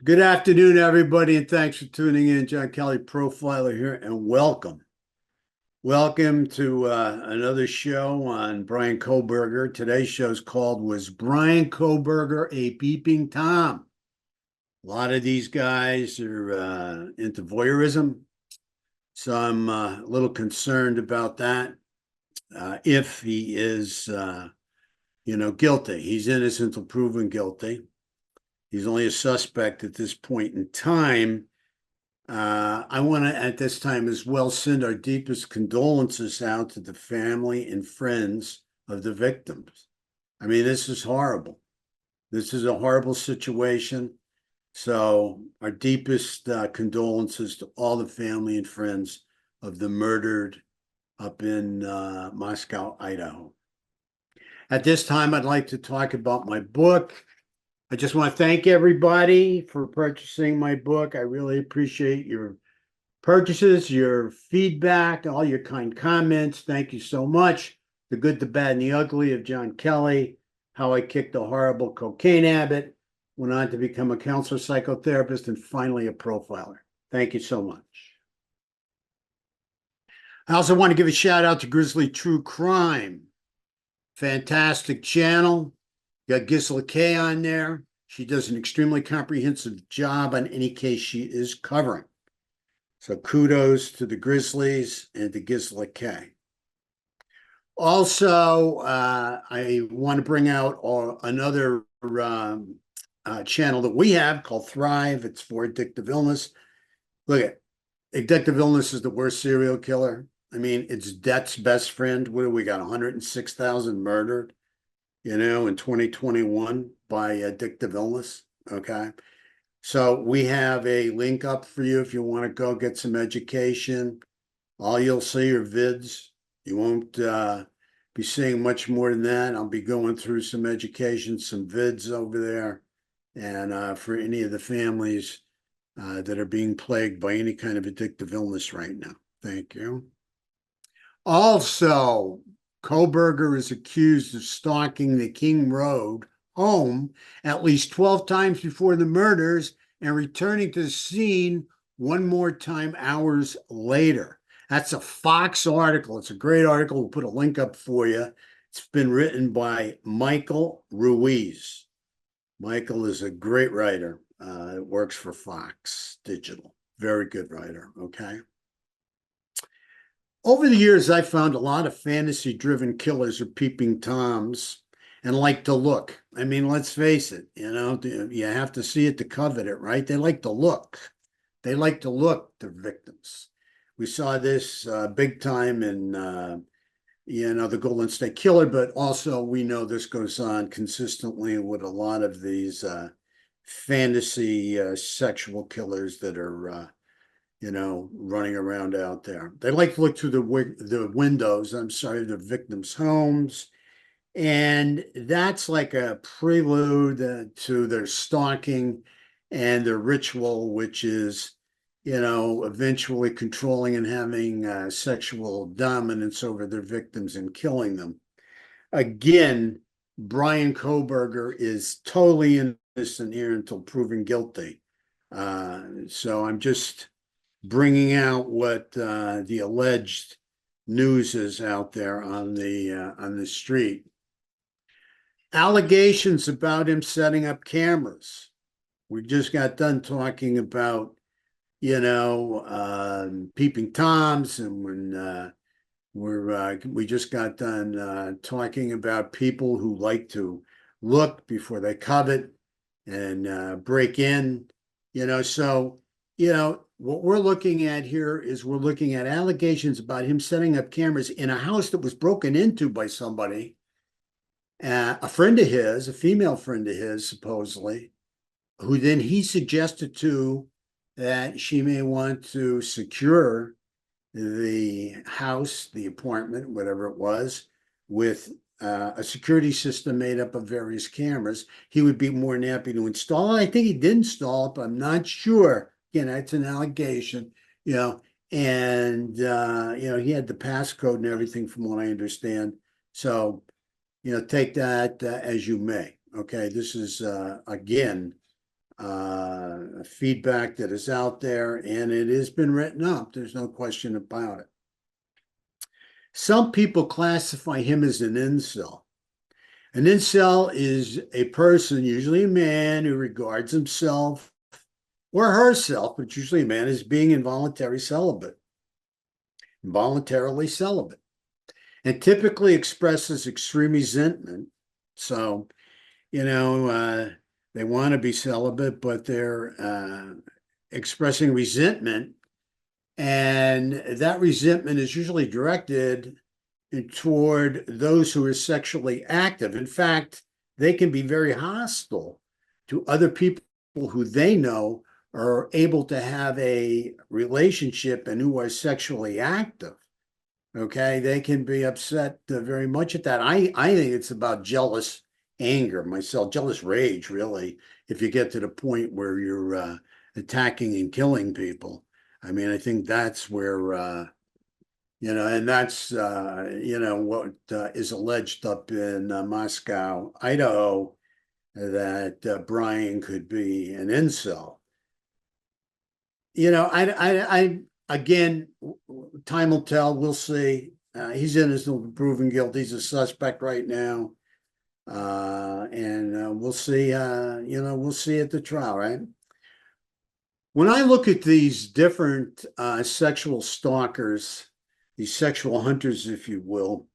Good afternoon, everybody, and thanks for tuning in. John Kelly, Profiler here, and welcome. Welcome to another show on Bryan Kohberger. Today's show's called Was Bryan Kohberger a Peeping Tom? A lot of these guys are into voyeurism, so I'm a little concerned about that. If he is, guilty, he's innocent until proven guilty. He's only a suspect at this point in time. I want to, at this time as well, send our deepest condolences out to the family and friends of the victims. I mean, this is horrible. This is a horrible situation. So, our deepest condolences to all the family and friends of the murdered up in Moscow, Idaho. At this time, I'd like to talk about my book. I just want to thank everybody for purchasing my book. I really appreciate your purchases, your feedback, all your kind comments. Thank you so much. The Good, the Bad, and the Ugly of John Kelly, How I Kicked a Horrible Cocaine Habit, went on to become a counselor, psychotherapist, and finally a profiler. Thank you so much. I also want to give a shout out to Grizzly True Crime. Fantastic channel. Got Gisela K on there. She does an extremely comprehensive job on any case she is covering. So kudos to the Grizzlies and to Gisela K. Also, I want to bring out another channel that we have called Thrive. It's for addictive illness. Look at addictive illness is the worst serial killer. I mean, it's death's best friend. What do we got? 106,000 murdered, in 2021 by addictive illness. Okay. So we have a link up for you if you want to go get some education. All you'll see are vids. You won't be seeing much more than that. I'll be going through some education, some vids over there. And for any of the families that are being plagued by any kind of addictive illness right now. Thank you. Also, Kohberger is accused of stalking the King Road home at least 12 times before the murders and returning to the scene one more time hours later. That's a Fox article. It's a great article. We'll put a link up for you. It's been written by Michael Ruiz. Michael is a great writer. Works for Fox Digital. Very good writer. Okay. Over the years, I found a lot of fantasy-driven killers are peeping toms and like to look. I mean, let's face it, you have to see it to covet it, right? They like to look. They like to look, the victims. We saw this big time in, the Golden State Killer, but also we know this goes on consistently with a lot of these fantasy sexual killers that are running around out there. They like to look through the windows, the victims' homes. And that's like a prelude to their stalking and their ritual, which is, eventually controlling and having sexual dominance over their victims and killing them. Again, Bryan Kohberger is totally innocent here until proven guilty. So I'm just bringing out what the alleged news is out there on the street. Allegations about him setting up cameras. We just got done talking about, peeping toms, and when we just got done talking about people who like to look before they covet and break in, so what we're looking at here is we're looking at allegations about him setting up cameras in a house that was broken into by somebody, a friend of his, a female friend of his, supposedly, who then he suggested to that she may want to secure the house, the apartment, whatever it was, with a security system made up of various cameras. He would be more than happy to install it. I think he did install it, but I'm not sure. Again, that's an allegation, and he had the passcode and everything from what I understand. So, take that as you may. Okay, this is again feedback that is out there, and it has been written up. There's no question about it. Some people classify him as an incel. An incel is a person, usually a man, who regards himself or herself, but usually a man, as being involuntarily celibate, and typically expresses extreme resentment. So, they want to be celibate, but they're expressing resentment. And that resentment is usually directed toward those who are sexually active. In fact, they can be very hostile to other people who they know are able to have a relationship and who are sexually active. Okay, they can be upset very much at that. I think it's about jealous anger, myself, jealous rage, really, if you get to the point where you're attacking and killing people. I mean, I think that's where, and that's, what is alleged up in Moscow, Idaho, that Bryan could be an incel. Again, time will tell. We'll see. He's innocent until proven guilty. He's a suspect right now. And we'll see, we'll see at the trial, right? When I look at these different sexual stalkers, these sexual hunters, if you will,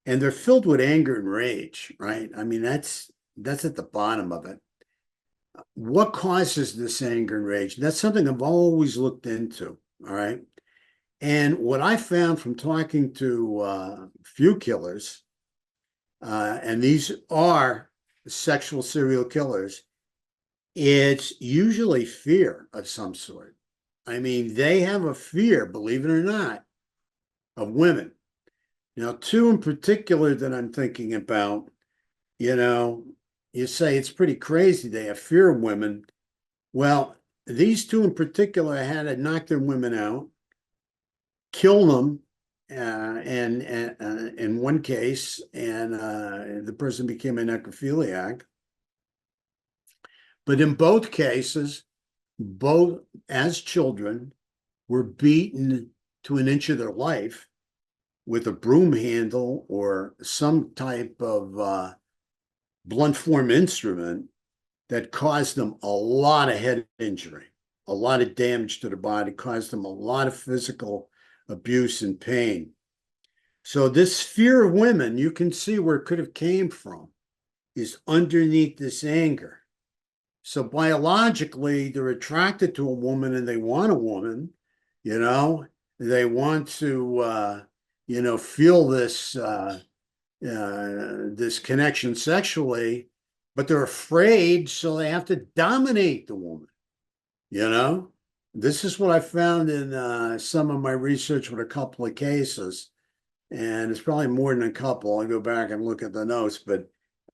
and they're filled with anger and rage, right? I mean, that's at the bottom of it. What causes this anger and rage? That's something I've always looked into, all right? And what I found from talking to a few killers, and these are sexual serial killers, it's usually fear of some sort. I mean, they have a fear, believe it or not, of women. Now, two in particular that I'm thinking about, you say it's pretty crazy. They have fear of women. Well, these two in particular had to knock their women out, kill them, and in one case, and the person became a necrophiliac. But in both cases, both as children were beaten to an inch of their life with a broom handle or some type of blunt form instrument that caused them a lot of head injury, a lot of damage to the body, caused them a lot of physical abuse and pain. So this fear of women, you can see where it could have came from, is underneath this anger. So biologically, they're attracted to a woman and they want a woman, they want to, feel this this connection sexually, but they're afraid, so they have to dominate the woman. This is what I found in some of my research with a couple of cases, and it's probably more than a couple. I'll go back and look at the notes, but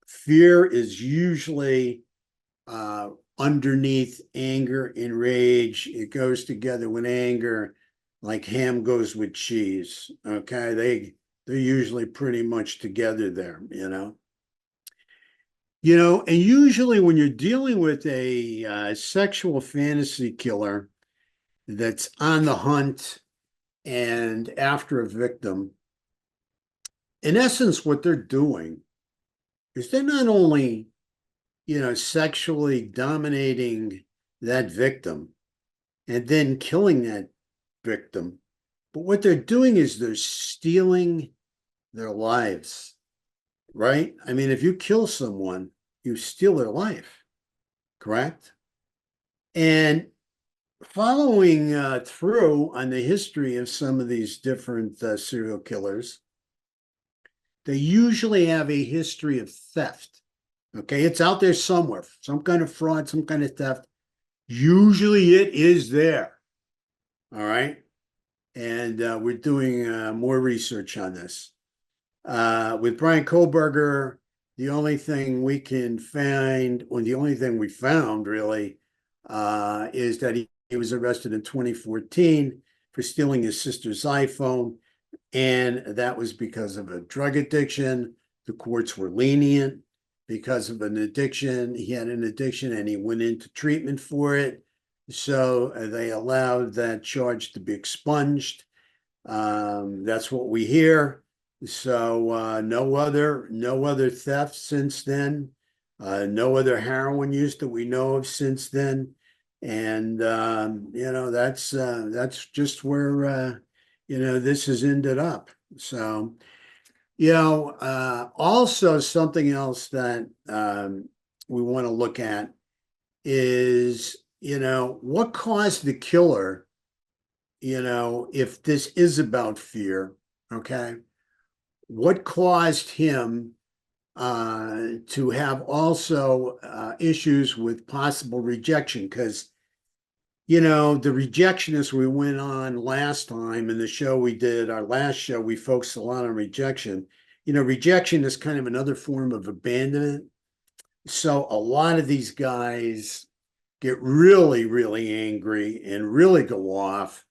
fear is usually underneath anger and rage. It goes together with anger, like ham goes with cheese. Okay, they're usually pretty much together there, and usually when you're dealing with a sexual fantasy killer that's on the hunt and after a victim, in essence, what they're doing is they're not only, sexually dominating that victim and then killing that victim, but what they're doing is they're stealing their lives, right? I mean, if you kill someone, you steal their life, correct? And following through on the history of some of these different serial killers, they usually have a history of theft. Okay, it's out there somewhere, some kind of fraud, some kind of theft. Usually it is there. All right. And we're doing more research on this. With Bryan Kohberger, the only thing we can find, or the only thing we found really, is that he was arrested in 2014 for stealing his sister's iPhone. And that was because of a drug addiction. The courts were lenient. because of an addiction. He had an addiction and he went into treatment for it. So they allowed that charge to be expunged. That's what we hear. So no other theft since then. No other heroin use that we know of since then. And that's just where this has ended up. So also something else that we want to look at is what caused the killer. If this is about fear, okay, what caused him to have also issues with possible rejection? Because, the rejection, as we went on last time in the show we did, our last show, we focused a lot on rejection. Rejection is kind of another form of abandonment. So a lot of these guys get really, really angry and really go off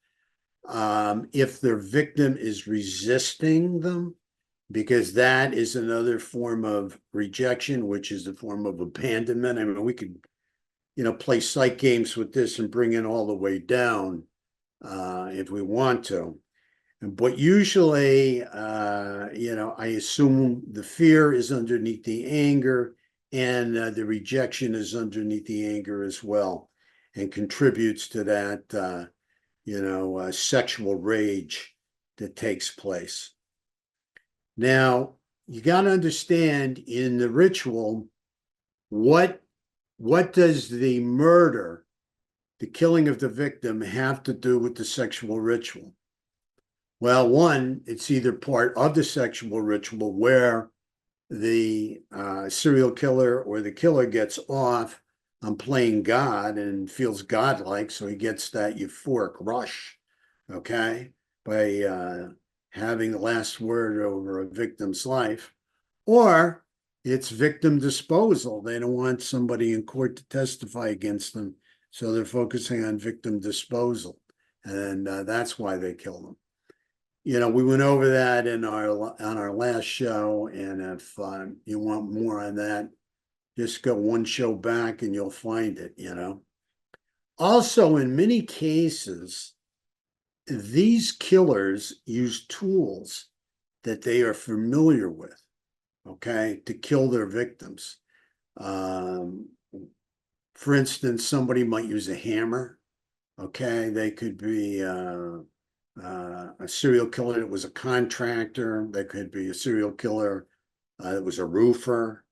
if their victim is resisting them, because that is another form of rejection, which is a form of abandonment. I mean, we could, play psych games with this and bring it all the way down if we want to. But usually, I assume the fear is underneath the anger, and the rejection is underneath the anger as well, and contributes to that sexual rage that takes place. Now, you got to understand in the ritual, what does the murder, the killing of the victim, have to do with the sexual ritual? Well, one, it's either part of the sexual ritual where the serial killer or the killer gets off on playing God and feels godlike, so he gets that euphoric rush, okay, by having the last word over a victim's life, or it's victim disposal. They don't want somebody in court to testify against them, so they're focusing on victim disposal, and that's why they kill them. We went over that on our last show, and if you want more on that, just go one show back and you'll find it. Also, in many cases, these killers use tools that they are familiar with, okay, to kill their victims. For instance, somebody might use a hammer, okay? They could be a serial killer that was a contractor. They could be a serial killer that was a roofer,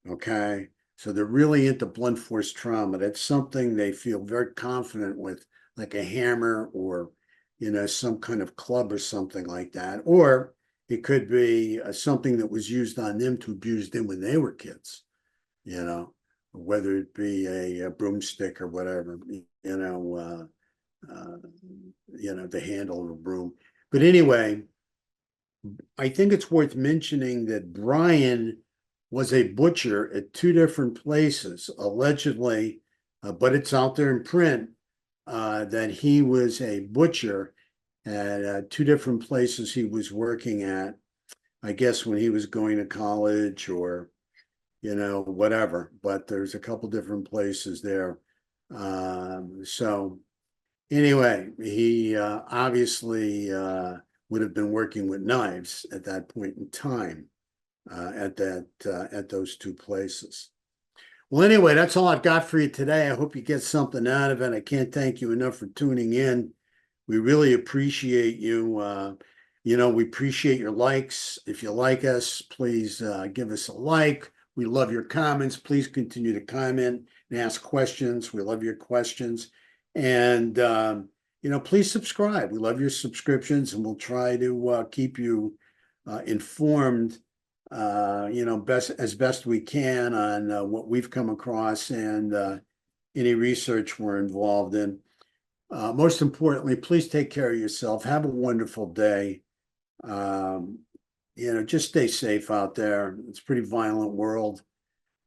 okay? So they're really into blunt force trauma. That's something they feel very confident with, like a hammer or, some kind of club or something like that. Or it could be something that was used on them to abuse them when they were kids, whether it be a broomstick or whatever, the handle of a broom. But anyway, I think it's worth mentioning that Bryan was a butcher at two different places, allegedly, but it's out there in print that he was a butcher at two different places he was working at, I guess when he was going to college or, whatever. But there's a couple different places there. So anyway, he obviously would have been working with knives at that point in time at those two places. Well, anyway, that's all I've got for you today. I hope you get something out of it. I can't thank you enough for tuning in. We really appreciate you. We appreciate your likes. If you like us, please give us a like. We love your comments. Please continue to comment and ask questions. We love your questions. And, please subscribe. We love your subscriptions, and we'll try to keep you informed, best we can on what we've come across and any research we're involved in. Most importantly, please take care of yourself. Have a wonderful day. Just stay safe out there. It's a pretty violent world.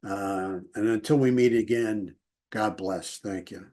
And until we meet again, God bless. Thank you.